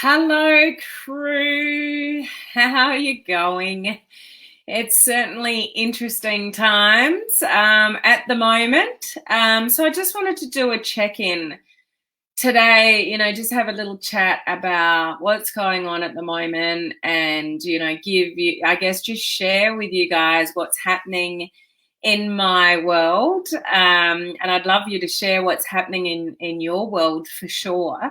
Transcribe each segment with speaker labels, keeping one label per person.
Speaker 1: Hello, crew. How are you going? It's certainly interesting times at the moment. So I just wanted to do a check-in today, just have a little chat about what's going on at the moment and, give you, I guess, just share with you guys what's happening in my world. And I'd love you to share what's happening in your world for sure,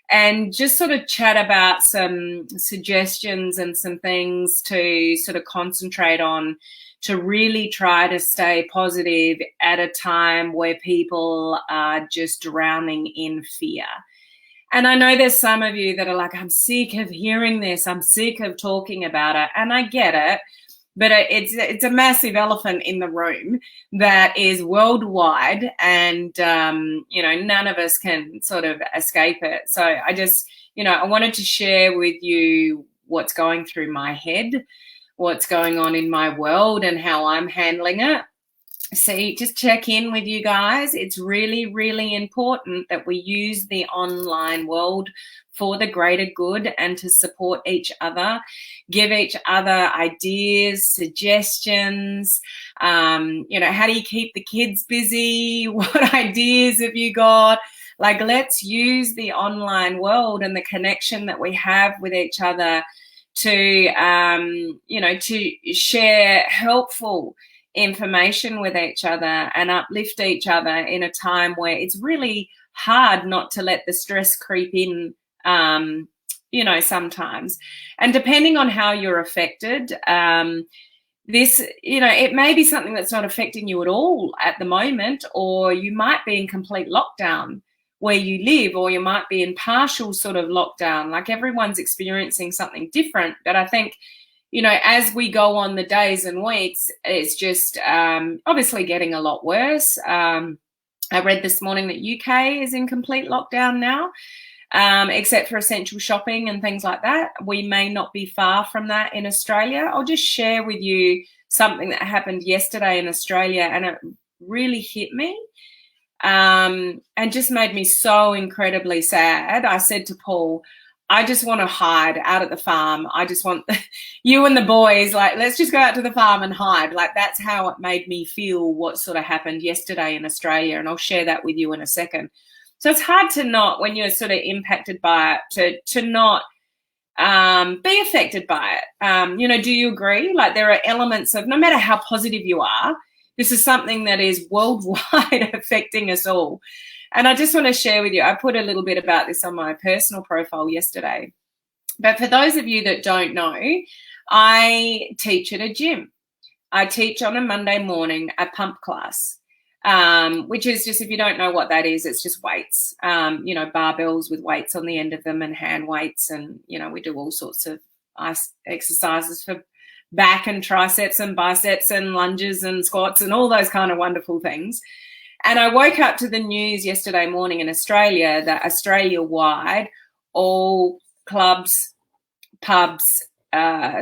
Speaker 1: and just sort of chat about some suggestions and some things to sort of concentrate on to really try to stay positive at a time where people are just drowning in fear. And I know there's some of you that are like, I'm sick of hearing this. I'm sick of talking about it. And I get it. But it's a massive elephant in the room that is worldwide, and none of us can sort of escape it. So I just, I wanted to share with you what's going through my head, what's going on in my world, and how I'm handling it. See, just check in with you guys. It's really, really important that we use the online world for the greater good and to support each other, give each other ideas, suggestions. How do you keep the kids busy? What ideas have you got? Like, let's use the online world and the connection that we have with each other to, to share helpful information with each other and uplift each other in a time where it's really hard not to let the stress creep in, sometimes. And depending on how you're affected, it may be something that's not affecting you at all at the moment, or you might be in complete lockdown where you live, or you might be in partial sort of lockdown. Like, everyone's experiencing something different. But I think, as we go on the days and weeks, it's just obviously getting a lot worse. I read this morning that UK is in complete lockdown now, except for essential shopping and things like that. We may not be far from that in Australia. I'll just share with you something that happened yesterday in Australia, and it really hit me and just made me so incredibly sad. I said to Paul, I just want to hide out at the farm. I just want you and the boys, like, let's just go out to the farm and hide. Like, that's how it made me feel, what sort of happened yesterday in Australia. And I'll share that with you in a second. So it's hard to not, when you're sort of impacted by it, to not be affected by it. Do you agree? Like, there are elements of, no matter how positive you are, this is something that is worldwide affecting us all. And I just want to share with you, I put a little bit about this on my personal profile yesterday. But for those of you that don't know, I teach at a gym. I teach on a Monday morning a pump class, which is just, if you don't know what that is, it's just weights, barbells with weights on the end of them and hand weights. And, we do all sorts of exercises for back and triceps and biceps and lunges and squats and all those kind of wonderful things. And I woke up to the news yesterday morning in Australia that Australia-wide, all clubs, pubs,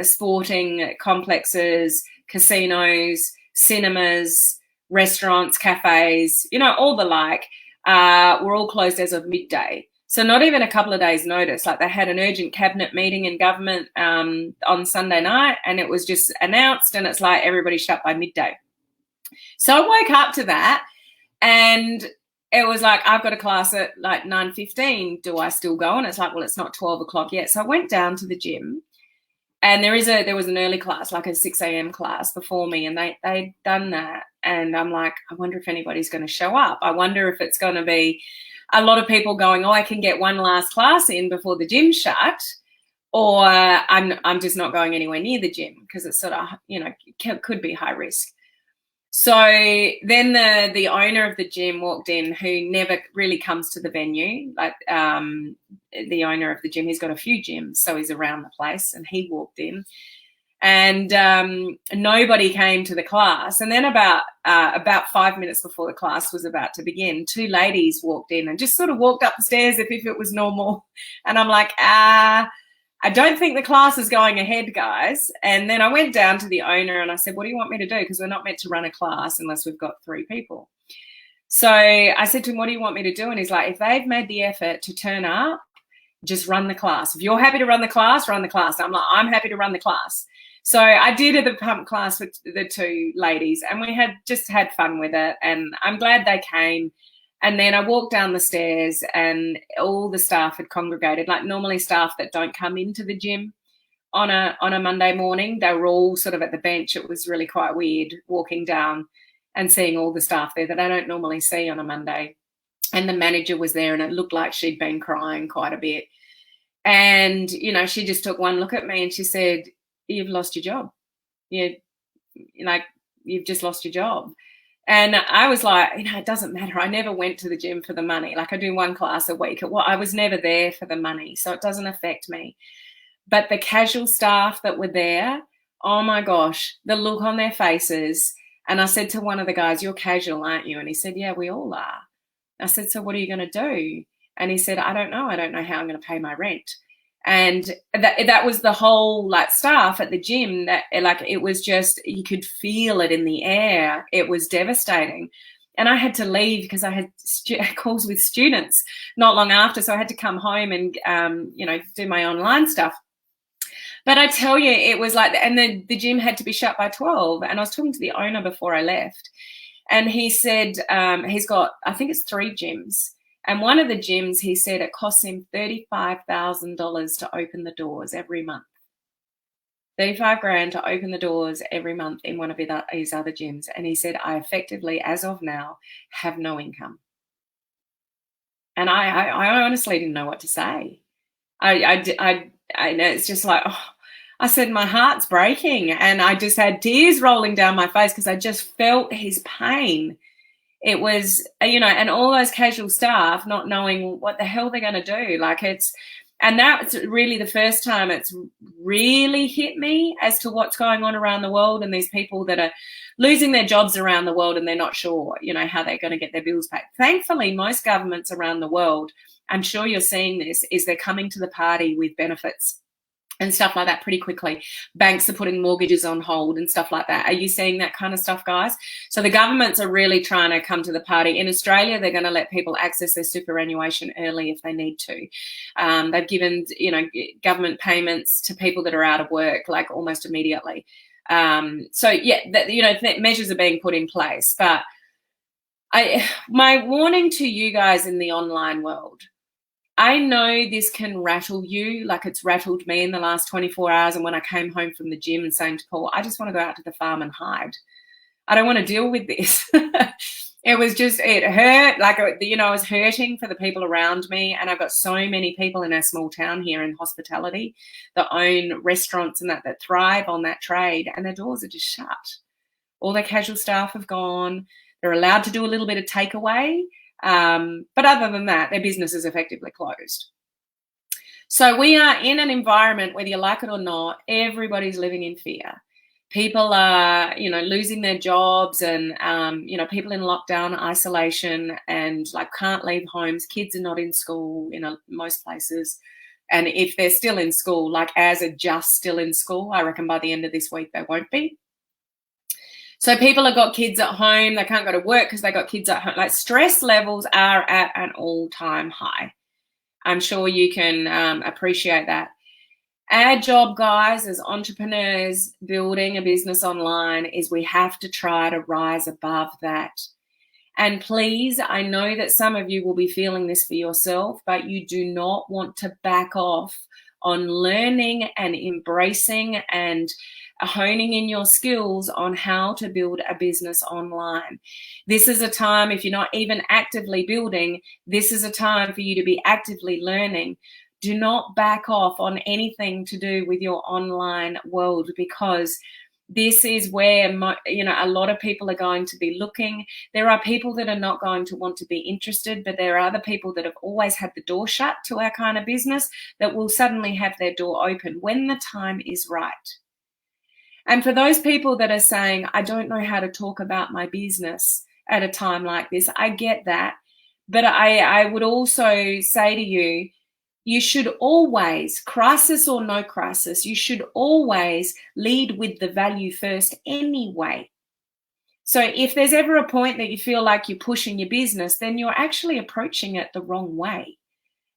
Speaker 1: sporting complexes, casinos, cinemas, restaurants, cafes, all the like, were all closed as of midday. So not even a couple of days' notice. Like, they had an urgent cabinet meeting in government on Sunday night, and it was just announced, and it's like everybody shut by midday. So I woke up to that. And it was like, I've got a class at like 9:15. Do I still go? And it's like, well, it's not 12 o'clock yet. So I went down to the gym, and there was an early class, like a 6 a.m. class before me, and they'd done that. And I'm like, I wonder if anybody's going to show up. I wonder if it's going to be a lot of people going, oh, I can get one last class in before the gym shut, or I'm just not going anywhere near the gym because it's sort of, could be high risk. So then the owner of the gym walked in, who never really comes to the venue. Like, the owner of the gym, he's got a few gyms, so he's around the place, and he walked in, and nobody came to the class. And then about 5 minutes before the class was about to begin, two ladies walked in and just sort of walked up the stairs as if it was normal. And I'm like, I don't think the class is going ahead, guys. And then I went down to the owner and I said, what do you want me to do? Because we're not meant to run a class unless we've got 3 people. So I said to him, what do you want me to do? And he's like, if they've made the effort to turn up, just run the class. If you're happy to run the class, run the class. I'm like, I'm happy to run the class. So I did the pump class with the two ladies, and we had fun with it. And I'm glad they came. And then I walked down the stairs, and all the staff had congregated. Like normally staff that don't come into the gym on a Monday morning, they were all sort of at the bench. It was really quite weird walking down and seeing all the staff there that I don't normally see on a Monday. And the manager was there, and it looked like she'd been crying quite a bit. And, you know, she just took one look at me and she said, "You've lost your job. You've just lost your job." And I was like, you know, it doesn't matter. I never went to the gym for the money. Like I do one class a week. I was never there for the money, so it doesn't affect me. But the casual staff that were there, oh my gosh, the look on their faces. And I said to one of the guys, "You're casual, aren't you?" And he said, "Yeah, we all are." I said, "So what are you going to do?" And he said, I don't know. I don't know how I'm going to pay my rent." And that was the whole like staff at the gym, that like it was just, you could feel it in the air. It was devastating. And I had to leave because I had calls with students not long after. So I had to come home and, do my online stuff. But I tell you, it was like, and the gym had to be shut by 12. And I was talking to the owner before I left. And he said he's got, I think it's 3 gyms. And one of the gyms, he said it costs him $35,000 to open the doors every month. 35 grand to open the doors every month in one of his other gyms. And he said, I effectively, as of now, have no income. And I honestly didn't know what to say. I it's just like, oh, I said, my heart's breaking. And I just had tears rolling down my face because I just felt his pain. It was, and all those casual staff not knowing what the hell they're going to do. And that's really the first time it's really hit me as to what's going on around the world, and these people that are losing their jobs around the world and they're not sure, how they're going to get their bills paid. Thankfully, most governments around the world, I'm sure you're seeing this, is they're coming to the party with benefits and stuff like that pretty quickly. Banks are putting mortgages on hold and stuff like that. Are you seeing that kind of stuff, guys? So the governments are really trying to come to the party. In Australia, they're going to let people access their superannuation early if they need to. They've given, government payments to people that are out of work, like almost immediately. Measures are being put in place. But my warning to you guys in the online world, I know this can rattle you like it's rattled me in the last 24 hours. And when I came home from the gym and saying to Paul, I just want to go out to the farm and hide. I don't want to deal with this. It hurt. I was hurting for the people around me. And I've got so many people in our small town here in hospitality that own restaurants and that thrive on that trade. And their doors are just shut. All their casual staff have gone. They're allowed to do a little bit of takeaway. But other than that, their business is effectively closed. So we are in an environment, whether you like it or not, everybody's living in fear. People are, losing their jobs and, people in lockdown, isolation, and can't leave homes. Kids are not in school in most places. And if they're still in school, ours are just still in school, I reckon by the end of this week, they won't be. So people have got kids at home. They can't go to work because they got kids at home. Stress levels are at an all-time high. I'm sure you can appreciate that. Our job, guys, as entrepreneurs building a business online is we have to try to rise above that. And please, I know that some of you will be feeling this for yourself, but you do not want to back off on learning and embracing and honing in your skills on how to build a business online. This is a time, if you're not even actively building, this is a time for you to be actively learning. Do not back off on anything to do with your online world, because this is where a lot of people are going to be looking. There are people that are not going to want to be interested, but there are other people that have always had the door shut to our kind of business that will suddenly have their door open when the time is right. And for those people that are saying, I don't know how to talk about my business at a time like this, I get that. But I would also say to you, you should always, crisis or no crisis, you should always lead with the value first anyway. So if there's ever a point that you feel like you're pushing your business, then you're actually approaching it the wrong way.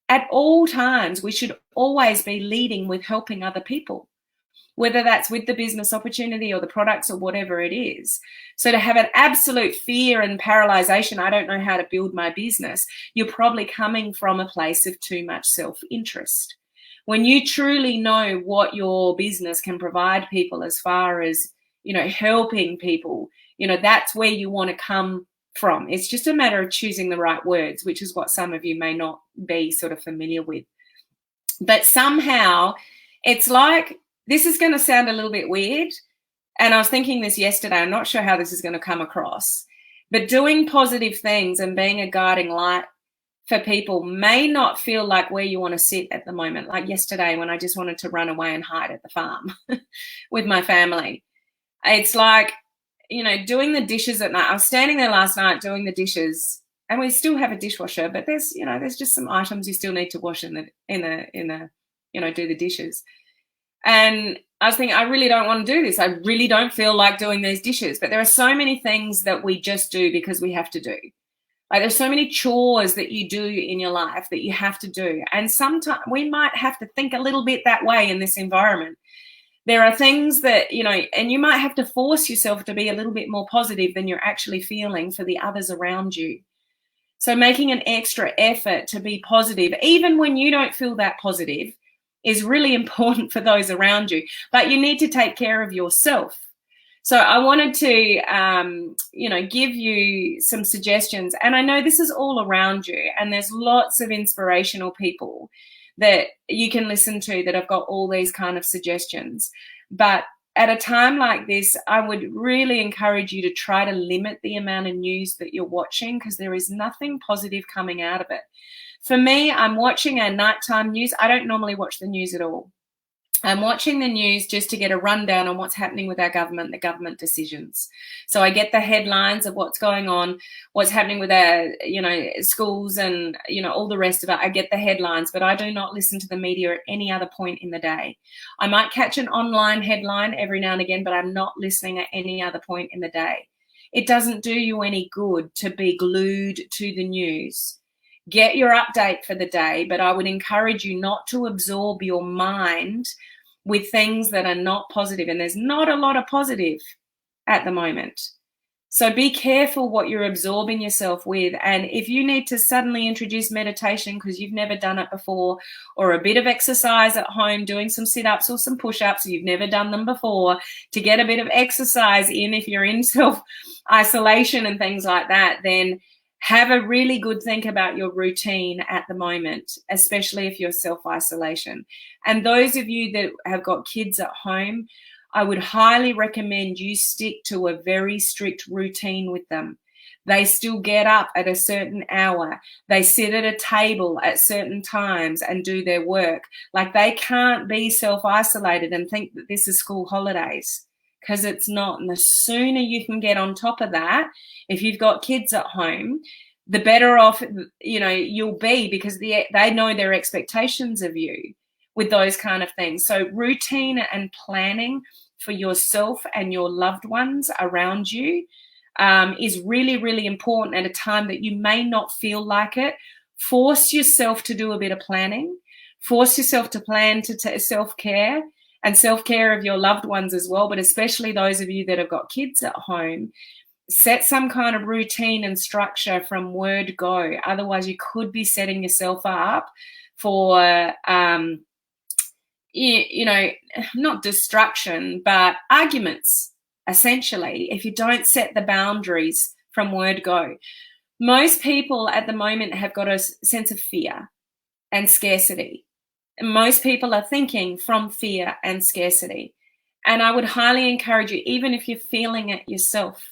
Speaker 1: at all times, we should always be leading with helping other people, whether that's with the business opportunity or the products or whatever it is. So to have an absolute fear and paralyzation, I don't know how to build my business, you're probably coming from a place of too much self-interest. When you truly know what your business can provide people as far as, helping people, that's where you want to come from. It's just a matter of choosing the right words, which is what some of you may not be sort of familiar with. But somehow it's like, this is going to sound a little bit weird. And I was thinking this yesterday. I'm not sure how this is going to come across. But doing positive things and being a guiding light for people may not feel like where you want to sit at the moment. Like yesterday when I just wanted to run away and hide at the farm with my family. It's like, doing the dishes at night. I was standing there last night doing the dishes, and we still have a dishwasher, but there's just some items you still need to wash in the do the dishes. And I was thinking, I really don't want to do this. I really don't feel like doing these dishes. But there are so many things that we just do because we have to do. Like there's so many chores that you do in your life that you have to do. And sometimes we might have to think a little bit that way in this environment. There are things that, and you might have to force yourself to be a little bit more positive than you're actually feeling for the others around you. So making an extra effort to be positive, even when you don't feel that positive, is really important for those around you. But you need to take care of yourself. So I wanted to, give you some suggestions. And I know this is all around you, and there's lots of inspirational people that you can listen to that have got all these kind of suggestions. But at a time like this, I would really encourage you to try to limit the amount of news that you're watching, because there is nothing positive coming out of it. For me, I'm watching our nighttime news. I don't normally watch the news at all. I'm watching the news just to get a rundown on what's happening with our government, the government decisions. So I get the headlines of what's going on, what's happening with our, schools and, all the rest of it. I get the headlines, but I do not listen to the media at any other point in the day. I might catch an online headline every now and again, but I'm not listening at any other point in the day. It doesn't do you any good to be glued to the news. Get your update for the day, but I would encourage you not to absorb your mind with things that are not positive. And there's not a lot of positive at the moment. So be careful what you're absorbing yourself with. And if you need to suddenly introduce meditation because you've never done it before, or a bit of exercise at home, doing some sit-ups or some push-ups, you've never done them before, to get a bit of exercise in if you're in self-isolation and things like that, then have a really good think about your routine at the moment, especially if you're self-isolation. And those of you that have got kids at home, I would highly recommend you stick to a very strict routine with them. They still get up at a certain hour. They sit at a table at certain times and do their work. Like, they can't be self-isolated and think that this is school holidays, because it's not. And the sooner you can get on top of that, if you've got kids at home, the better off, you'll be, because they know their expectations of you with those kind of things. So routine and planning for yourself and your loved ones around you is really, really important at a time that you may not feel like it. Force yourself to do a bit of planning. Force yourself to plan to self-care and self-care of your loved ones as well, but especially those of you that have got kids at home. Set some kind of routine and structure from word go. Otherwise, you could be setting yourself up for, not destruction, but arguments, essentially, if you don't set the boundaries from word go. Most people at the moment have got a sense of fear and scarcity. Most people are thinking from fear and scarcity. And I would highly encourage you, even if you're feeling it yourself,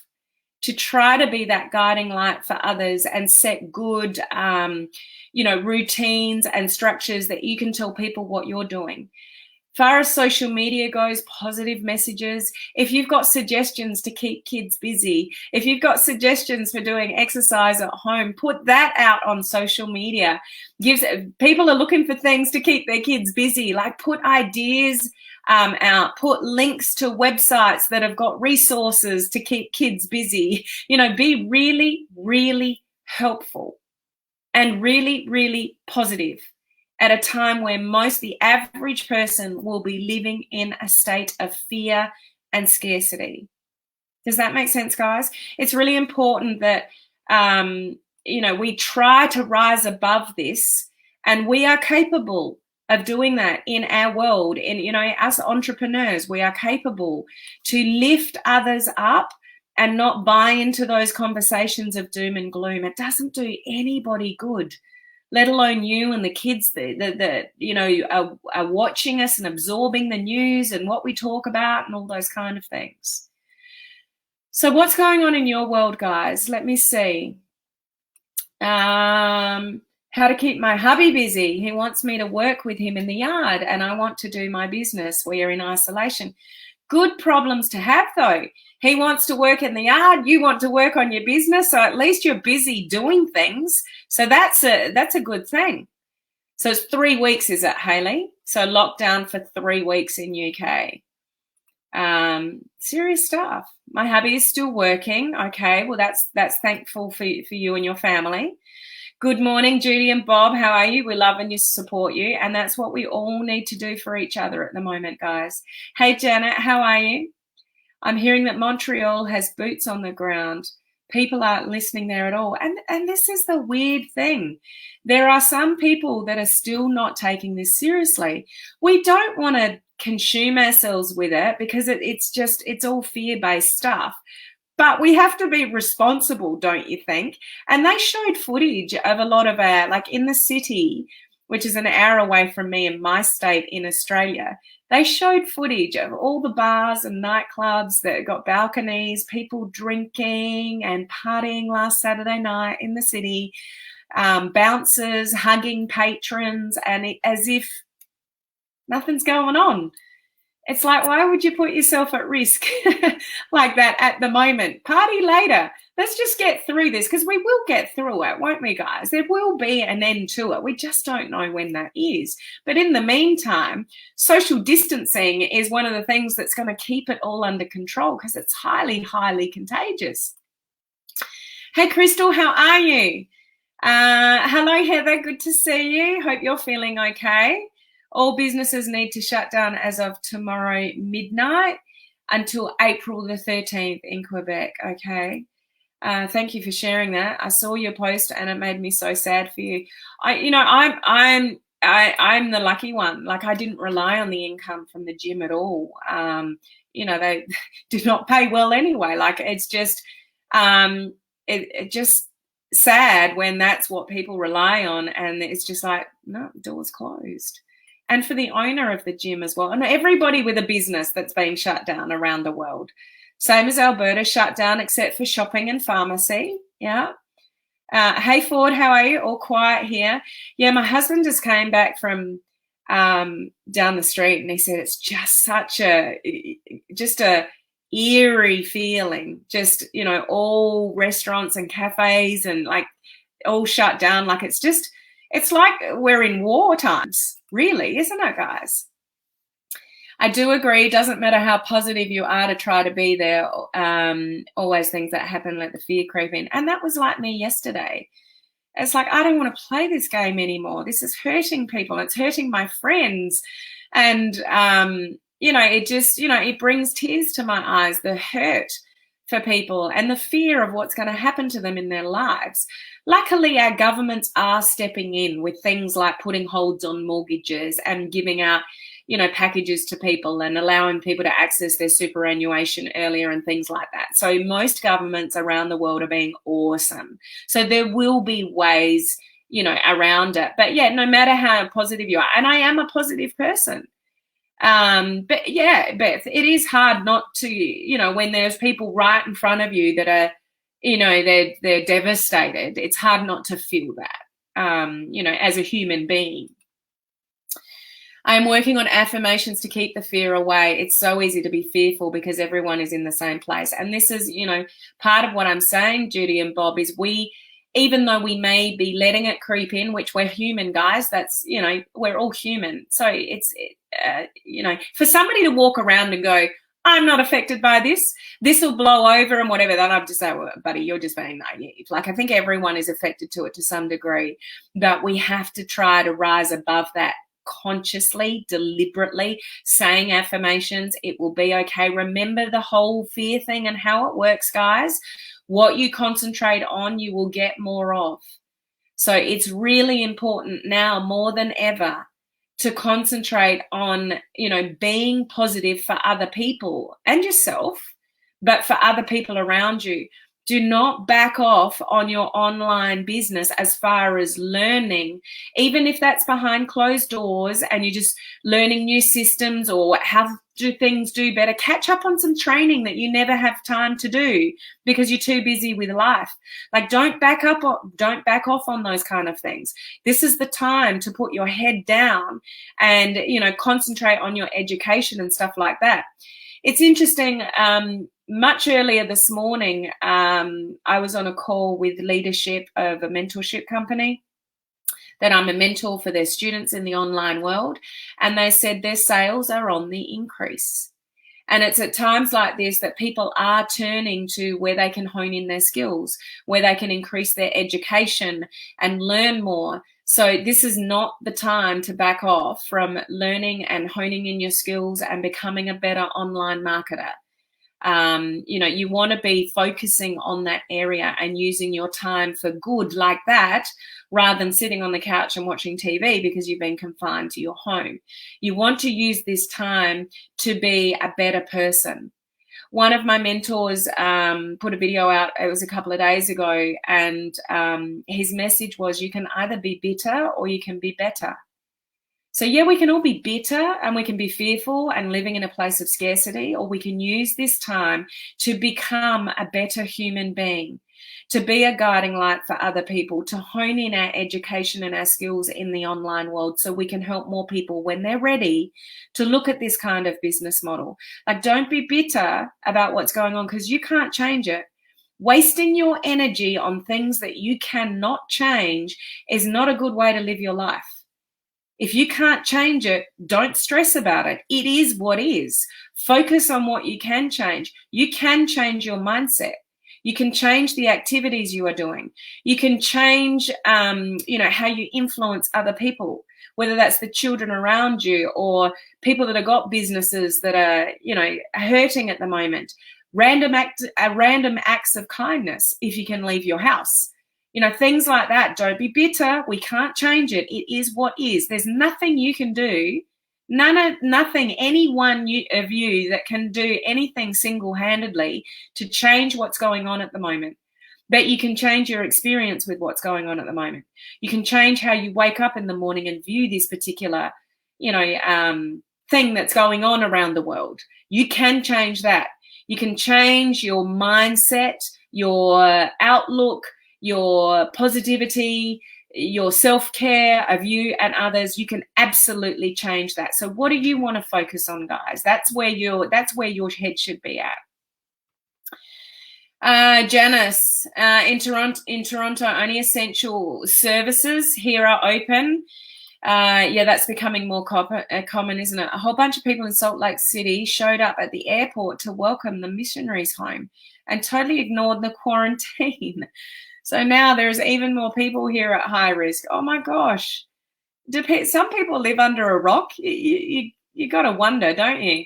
Speaker 1: to try to be that guiding light for others and set good, routines and structures that you can tell people what you're doing. As far as social media goes, positive messages. If you've got suggestions to keep kids busy, if you've got suggestions for doing exercise at home, put that out on social media. People are looking for things to keep their kids busy. Like, put ideas out, put links to websites that have got resources to keep kids busy. Be really, really helpful and really, really positive. at a time where the average person will be living in a state of fear and scarcity. Does that make sense, guys? It's really important that, we try to rise above this, and we are capable of doing that in our world. In, us entrepreneurs, we are capable to lift others up and not buy into those conversations of doom and gloom. It doesn't do anybody good, let alone you and the kids that are watching us and absorbing the news and what we talk about and all those kind of things. So what's going on in your world, guys? Let me see. How to keep my hubby busy. He wants me to work with him in the yard, and I want to do my business. We are in isolation. Good problems to have, though. He wants to work in the yard. You want to work on your business. So at least you're busy doing things. So that's a good thing. So it's 3 weeks, is it, Hayley? So lockdown for 3 weeks in UK. Serious stuff. My hubby is still working. Okay, well that's thankful for you and your family. Good morning, Judy and Bob. How are you? We love and support you, and that's what we all need to do for each other at the moment, guys. Hey, Janet, how are you? I'm hearing that Montreal has boots on the ground. People aren't listening there at all. And this is the weird thing. There are some people that are still not taking this seriously. We don't want to consume ourselves with it because it's all fear-based stuff. But we have to be responsible, don't you think? And they showed footage of a lot of our, like in the city, which is an hour away from me in my state in Australia, they showed footage of all the bars and nightclubs that got balconies, people drinking and partying last Saturday night in the city, bouncers hugging patrons, and as if nothing's going on. It's like, why would you put yourself at risk like that at the moment? Party later. Let's just get through this, because we will get through it, won't we, guys? There will be an end to it. We just don't know when that is. But in the meantime, social distancing is one of the things that's going to keep it all under control, because it's highly, highly contagious. Hey, Crystal, how are you? Hello, Heather. Good to see you. Hope you're feeling okay. All businesses need to shut down as of tomorrow midnight until April the 13th in Quebec. Okay. Thank you for sharing that. I saw your post and it made me so sad for you. I'm the lucky one. Like, I didn't rely on the income from the gym at all. They do not pay well anyway. Like, it's just it just sad when that's what people rely on, and it's just like, no, door's closed. And for the owner of the gym as well, and everybody with a business that's been shut down around the world. Same as Alberta, shut down except for shopping and pharmacy. Yeah. Hey, Ford, how are you? All quiet here. Yeah, my husband just came back from down the street, and he said it's just such a eerie feeling. Just, all restaurants and cafes and like all shut down. Like, it's like we're in war times. Really, isn't it, guys? I do agree. It doesn't matter how positive you are to try to be there. Always things that happen, let the fear creep in. And that was like me yesterday. It's like, I don't want to play this game anymore. This is hurting people. It's hurting my friends. And, it brings tears to my eyes, the hurt for people and the fear of what's going to happen to them in their lives. Luckily, our governments are stepping in with things like putting holds on mortgages and giving out, packages to people and allowing people to access their superannuation earlier and things like that. So most governments around the world are being awesome. So there will be ways, around it. But yeah, no matter how positive you are, and I am a positive person. But it is hard not to, when there's people right in front of you that are, they're devastated. It's hard not to feel that, as a human being. I'm working on affirmations to keep the fear away. It's so easy to be fearful because everyone is in the same place. And this is, part of what I'm saying, Judy and Bob, is even though we may be letting it creep in, which we're human, guys, that's, we're all human. So it's, for somebody to walk around and go, I'm not affected by this. This will blow over and whatever. Then I'd just say, well, buddy, you're just being naive. Like, I think everyone is affected to it to some degree, but we have to try to rise above that consciously, deliberately, saying affirmations. It will be okay. Remember the whole fear thing and how it works, guys. What you concentrate on, you will get more of. So it's really important now more than ever to concentrate on, being positive for other people and yourself, but for other people around you. Do not back off on your online business as far as learning, even if that's behind closed doors and you're just learning new systems or how do things do better. Catch up on some training that you never have time to do because you're too busy with life. Like, don't back off on those kind of things. This is the time to put your head down and, concentrate on your education and stuff like that. It's interesting. Much earlier this morning, I was on a call with leadership of a mentorship company that I'm a mentor for their students in the online world. And they said their sales are on the increase. And it's at times like this that people are turning to where they can hone in their skills, where they can increase their education and learn more. So this is not the time to back off from learning and honing in your skills and becoming a better online marketer. You want to be focusing on that area and using your time for good like that, rather than sitting on the couch and watching TV because you've been confined to your home. You want to use this time to be a better person. One of my mentors put a video out, it was a couple of days ago, and his message was, you can either be bitter or you can be better. So yeah, we can all be bitter and we can be fearful and living in a place of scarcity, or we can use this time to become a better human being, to be a guiding light for other people, to hone in our education and our skills in the online world so we can help more people when they're ready to look at this kind of business model. Like, don't be bitter about what's going on because you can't change it. Wasting your energy on things that you cannot change is not a good way to live your life. If you can't change it, don't stress about it. It is what is. Focus on what you can change. You can change your mindset. You can change the activities you are doing. You can change, how you influence other people, whether that's the children around you or people that have got businesses that are, hurting at the moment. Random acts of kindness if you can leave your house. Things like that. Don't be bitter. We can't change it. It is what is. There's nothing you can do. Nothing, any one of you that can do anything single-handedly to change what's going on at the moment. But you can change your experience with what's going on at the moment. You can change how you wake up in the morning and view this particular, thing that's going on around the world. You can change that. You can change your mindset, your outlook, your positivity, your self-care of you and others. You can absolutely change that. So what do you want to focus on, guys? That's where your head should be at. Janice, in Toronto, only essential services here are open. That's becoming more common, isn't it? A whole bunch of people in Salt Lake City showed up at the airport to welcome the missionaries home and totally ignored the quarantine. So now there's even more people here at high risk. Oh my gosh. Some people live under a rock. You got to wonder, don't you?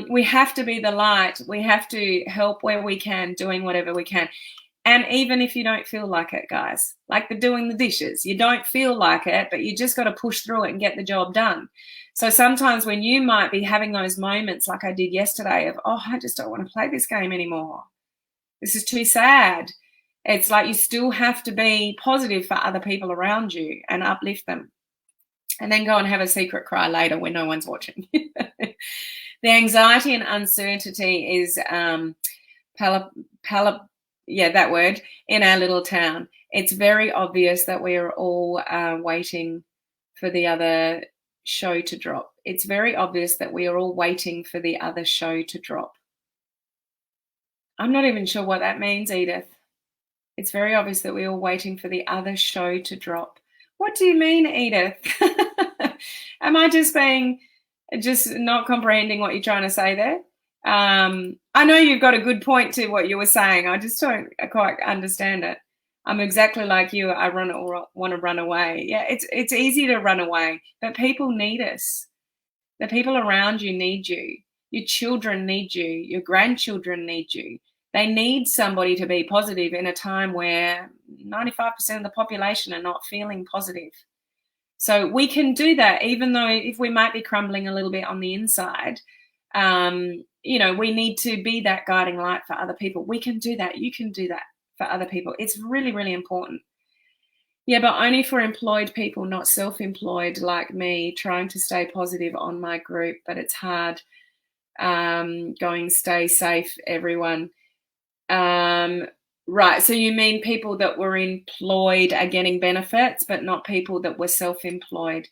Speaker 1: We have to be the light. We have to help where we can, doing whatever we can. And even if you don't feel like it, guys, like the doing the dishes, you don't feel like it, but you just got to push through it and get the job done. So sometimes when you might be having those moments like I did yesterday of, I just don't want to play this game anymore. This is too sad. It's like you still have to be positive for other people around you and uplift them. And then go and have a secret cry later when no one's watching. The anxiety and uncertainty is that word in our little town. It's very obvious that we are all waiting for the other show to drop. It's very obvious that we are all waiting for the other show to drop. I'm not even sure what that means, Edith. It's very obvious that we're all waiting for the other show to drop. What do you mean, Edith? Am I just not comprehending what you're trying to say there? I know you've got a good point to what you were saying. I just don't quite understand it. I'm exactly like you. I want to run away. Yeah, it's easy to run away, but people need us. The people around you need you. Your children need you. Your grandchildren need you. They need somebody to be positive in a time where 95% of the population are not feeling positive. So we can do that, even though if we might be crumbling a little bit on the inside, we need to be that guiding light for other people. We can do that. You can do that for other people. It's really, really important. Yeah, but only for employed people, not self-employed like me, trying to stay positive on my group, but it's hard. Going, stay safe, everyone. Right, so you mean people that were employed are getting benefits, but not people that were self-employed.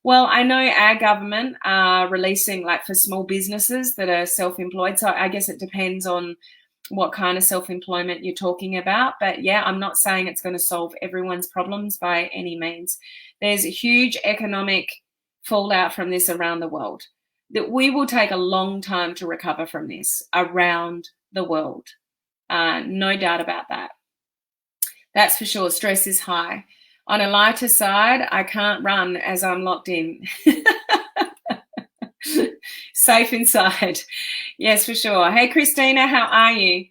Speaker 1: Well, I know our government are releasing, like, for small businesses that are self-employed, so I guess it depends on what kind of self-employment you're talking about. But yeah, I'm not saying it's going to solve everyone's problems by any means. There's a huge economic fallout from this around the world. That we will take a long time to recover from this around the world. No doubt about that. That's for sure. Stress is high. On a lighter side, I can't run as I'm locked in. Safe inside. Yes, for sure. Hey, Christina, how are you?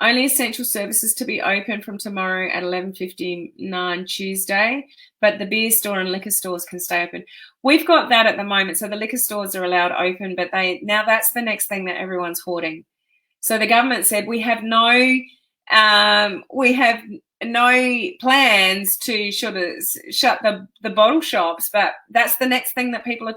Speaker 1: Only essential services to be open from tomorrow at 11:59 Tuesday, but the beer store and liquor stores can stay open. We've got that at the moment. So the liquor stores are allowed open, but now that's the next thing that everyone's hoarding. So the government said we have no plans to shut the bottle shops, but that's the next thing that people are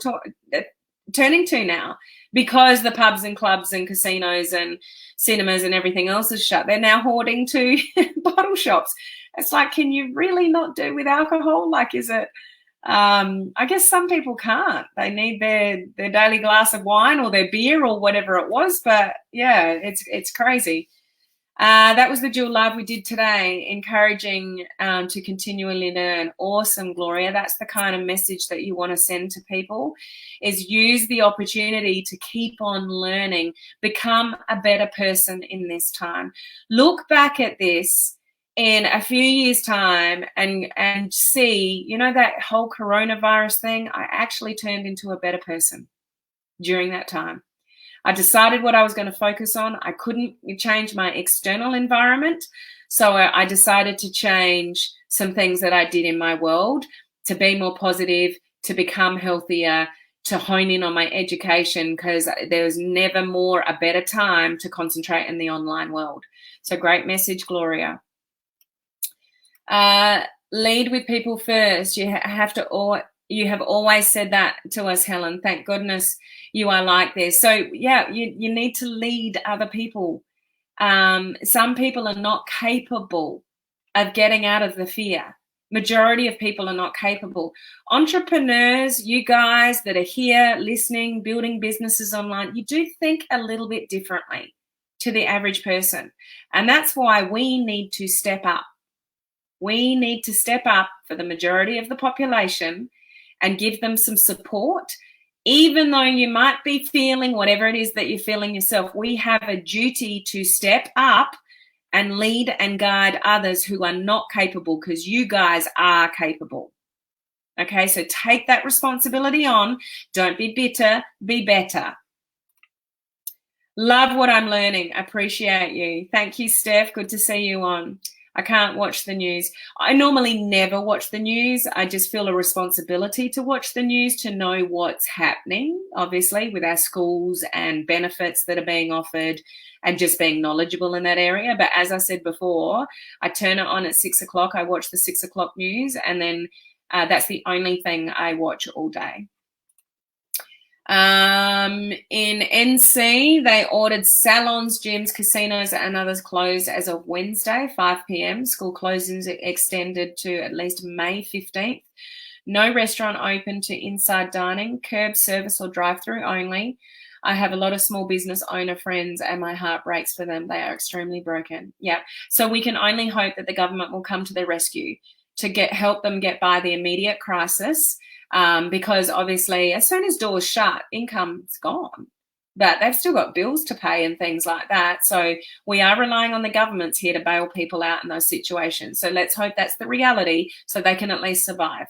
Speaker 1: turning to now, because the pubs and clubs and casinos and cinemas and everything else is shut. They're now hoarding to bottle shops. It's like, can you really not do with alcohol? Like, is it? I guess some people can't. They need their daily glass of wine or their beer or whatever it was. But yeah, it's crazy. That was the dual live we did today, encouraging to continually learn. Awesome, Gloria. That's the kind of message that you want to send to people, is use the opportunity to keep on learning, become a better person in this time. Look back at this in a few years' time and see, that whole coronavirus thing, I actually turned into a better person during that time. I decided what I was going to focus on. I couldn't change my external environment, so I decided to change some things that I did in my world to be more positive, to become healthier, to hone in on my education, because there was never more a better time to concentrate in the online world. So great message, Gloria. Lead with people first. You have always said that to us, Helen. Thank goodness you are like this. So yeah, you need to lead other people. Some people are not capable of getting out of the fear. Majority of people are not capable. Entrepreneurs, you guys that are here listening, building businesses online, you do think a little bit differently to the average person. And that's why we need to step up. We need to step up for the majority of the population and give them some support. Even though you might be feeling whatever it is that you're feeling yourself, we have a duty to step up and lead and guide others who are not capable, because you guys are capable. Okay, so take that responsibility on. Don't be bitter, be better. Love what I'm learning. Appreciate you. Thank you, Steph. Good to see you on. I can't watch the news. I normally never watch the news. I just feel a responsibility to watch the news to know what's happening, obviously, with our schools and benefits that are being offered and just being knowledgeable in that area. But as I said before, I turn it on at 6 o'clock. I watch the 6 o'clock news, and then that's the only thing I watch all day. In NC, they ordered salons, gyms, casinos, and others closed as of Wednesday, 5 p.m. School closings extended to at least May 15th. No restaurant open to inside dining, curb service or drive-through only. I have a lot of small business owner friends and my heart breaks for them. They are extremely broken. Yeah. So we can only hope that the government will come to their rescue to help them get by the immediate crisis. Because obviously as soon as doors shut, income's gone. but they've still got bills to pay and things like that. So we are relying on the governments here to bail people out in those situations. So let's hope that's the reality so they can at least survive.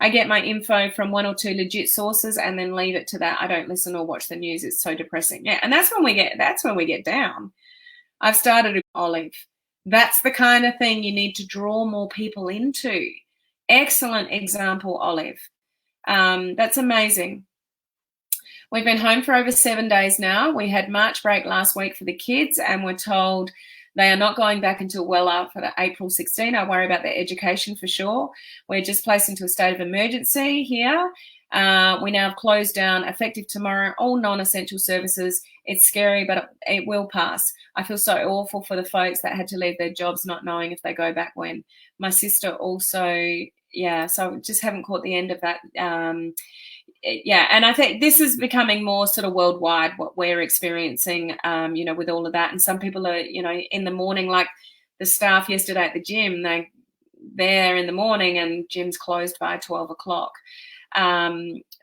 Speaker 1: I get my info from 1 or 2 legit sources and then leave it to that. I don't listen or watch the news. It's so depressing. Yeah, and that's when we get down. I've started Olive. That's the kind of thing you need to draw more people into. Excellent example, Olive. That's amazing. We've been home for over 7 days now. We had March break last week for the kids, and we're told they are not going back until well after April 16. I worry about their education for sure. We're just placed into a state of emergency here. We now have closed down effective tomorrow, all non-essential services. It's scary, but it will pass. I feel so awful for the folks that had to leave their jobs not knowing if they go back when. My sister also, yeah, so just haven't caught the end of that. Yeah, and I think this is becoming more sort of worldwide, what we're experiencing, with all of that. And some people are, in the morning, like the staff yesterday at the gym, they're there in the morning and gym's closed by 12 o'clock.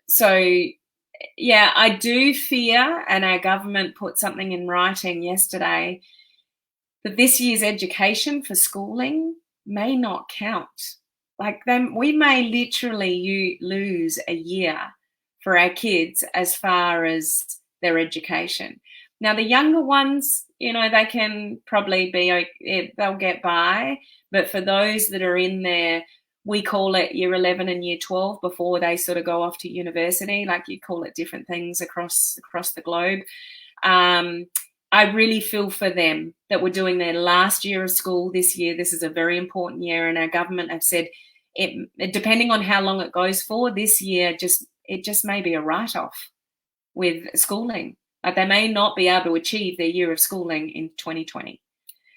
Speaker 1: So, yeah, I do fear, and our government put something in writing yesterday, that this year's education for schooling may not count. Like we may literally lose a year for our kids as far as their education. Now, the younger ones, they can probably they'll get by. But for those that are in there, we call it year 11 and year 12 before they sort of go off to university. Like you call it different things across the globe. I really feel for them that we're doing their last year of school this year. This is a very important year, and our government have said, depending on how long it goes for, this year it just may be a write-off with schooling. Like they may not be able to achieve their year of schooling in 2020.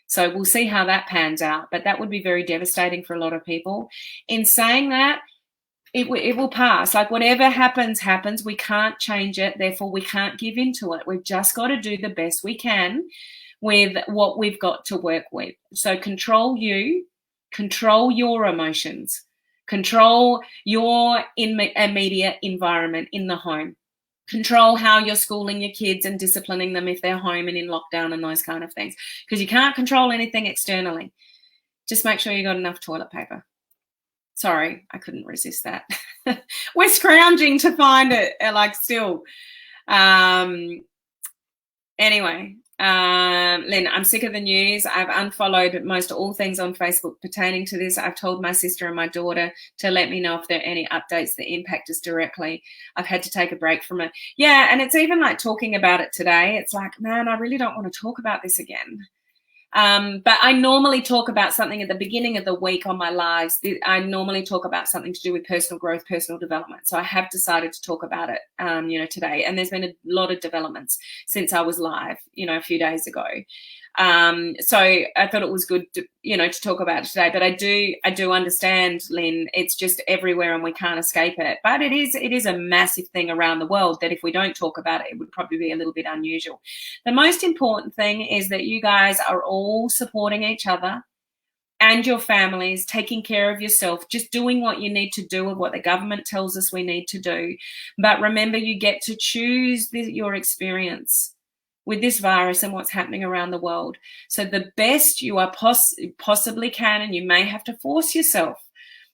Speaker 1: So we'll see how that pans out, but that would be very devastating for a lot of people. In saying that, it will pass. Like whatever happens. We can't change it. Therefore, we can't give into it. We've just got to do the best we can with what we've got to work with. So control your emotions. Control your immediate environment in the home. Control how you're schooling your kids and disciplining them if they're home and in lockdown and those kind of things. Because you can't control anything externally. Just make sure you got enough toilet paper. Sorry, I couldn't resist that. We're scrounging to find it, still. Anyway. Lynn, I'm sick of the news. I've unfollowed most all things on Facebook pertaining to this. I've told my sister and my daughter to let me know if there are any updates that impact us directly. I've had to take a break from it. Yeah, and it's even like talking about it today. It's like, man, I really don't want to talk about this again. But I normally talk about something at the beginning of the week on my lives. I normally talk about something to do with personal growth, personal development. So I have decided to talk about it, today. And there's been a lot of developments since I was live, a few days ago. So I thought it was good to talk about it today. But I do understand, Lynn, it's just everywhere and we can't escape it. But it is a massive thing around the world that if we don't talk about it, it would probably be a little bit unusual. The most important thing is that you guys are all supporting each other and your families, taking care of yourself, just doing what you need to do and what the government tells us we need to do. But remember, you get to choose your experience with this virus and what's happening around the world. So the best you are possibly can, and you may have to force yourself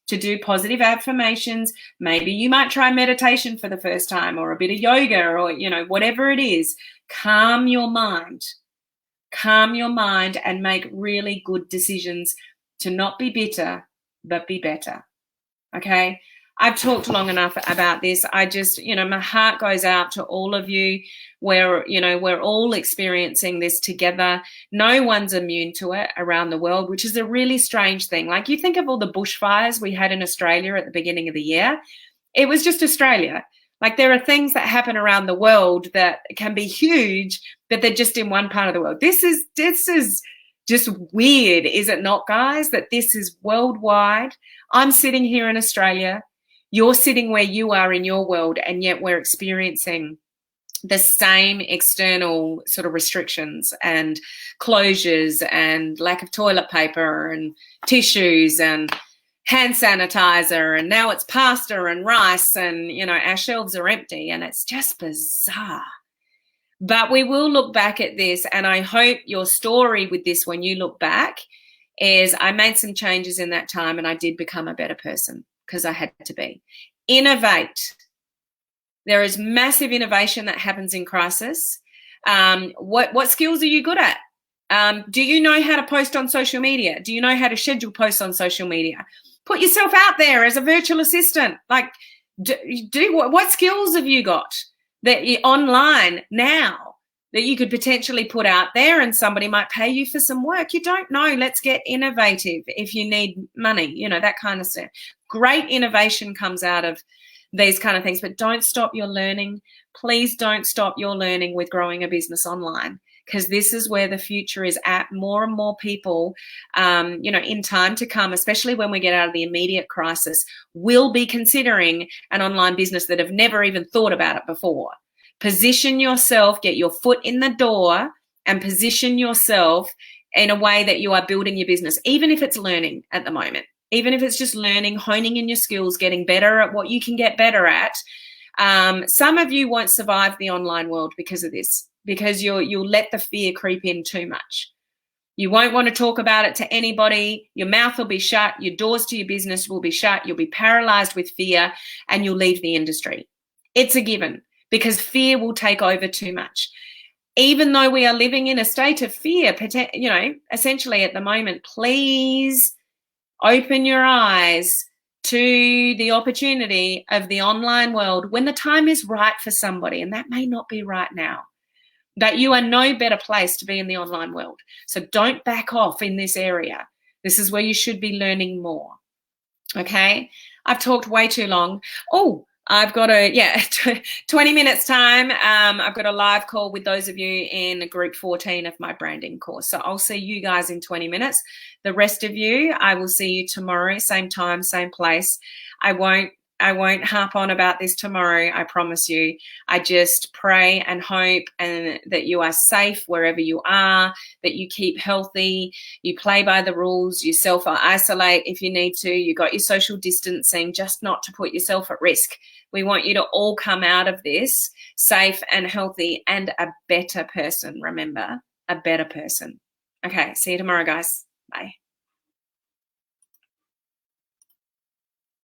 Speaker 1: to do positive affirmations. Maybe you might try meditation for the first time, or a bit of yoga, or, whatever it is. Calm your mind and make really good decisions to not be bitter, but be better. Okay. I've talked long enough about this. I just, my heart goes out to all of you. We're all experiencing this together. No one's immune to it around the world, which is a really strange thing. Like you think of all the bushfires we had in Australia at the beginning of the year. It was just Australia. Like there are things that happen around the world that can be huge, but they're just in one part of the world. This is just weird, is it not, guys, that this is worldwide? I'm sitting here in Australia. You're sitting where you are in your world, and yet we're experiencing the same external sort of restrictions and closures and lack of toilet paper and tissues and hand sanitizer, and now it's pasta and rice, and our shelves are empty, and it's just bizarre. But we will look back at this, and I hope your story with this, when you look back, is I made some changes in that time and I did become a better person because I had to be. Innovate. There is massive innovation that happens in crisis. What skills are you good at? Do you know how to post on social media? Do you know how to schedule posts on social media? Put yourself out there as a virtual assistant. Like, what skills have you got that you online now that you could potentially put out there and somebody might pay you for some work? You don't know. Let's get innovative. If you need money, you know, that kind of stuff. Great innovation comes out of these kind of things, but don't stop your learning. Please don't stop your learning with growing a business online, because this is where the future is at. More and more people, in time to come, especially when we get out of the immediate crisis, will be considering an online business that have never even thought about it before. Position yourself, get your foot in the door and position yourself in a way that you are building your business, even if it's learning at the moment, even if it's just learning, honing in your skills, getting better at what you can get better at. Some of you won't survive the online world because of this, because you'll let the fear creep in too much. You won't want to talk about it to anybody. Your mouth will be shut. Your doors to your business will be shut. You'll be paralyzed with fear and you'll leave the industry. It's a given, because fear will take over too much. Even though we are living in a state of fear, essentially at the moment, please open your eyes to the opportunity of the online world when the time is right for somebody, and that may not be right now. That you are no better place to be in the online world. So don't back off in this area. This is where you should be learning more. Okay? I've talked way too long. Oh, I've got 20 minutes time. I've got a live call with those of you in group 14 of my branding course. So I'll see you guys in 20 minutes. The rest of you, I will see you tomorrow, same time, same place. I won't harp on about this tomorrow, I promise you. I just pray and hope and that you are safe wherever you are, that you keep healthy, you play by the rules, you self-isolate if you need to, you got your social distancing, just not to put yourself at risk. We want you to all come out of this safe and healthy and a better person, remember, a better person. Okay, see you tomorrow, guys. Bye.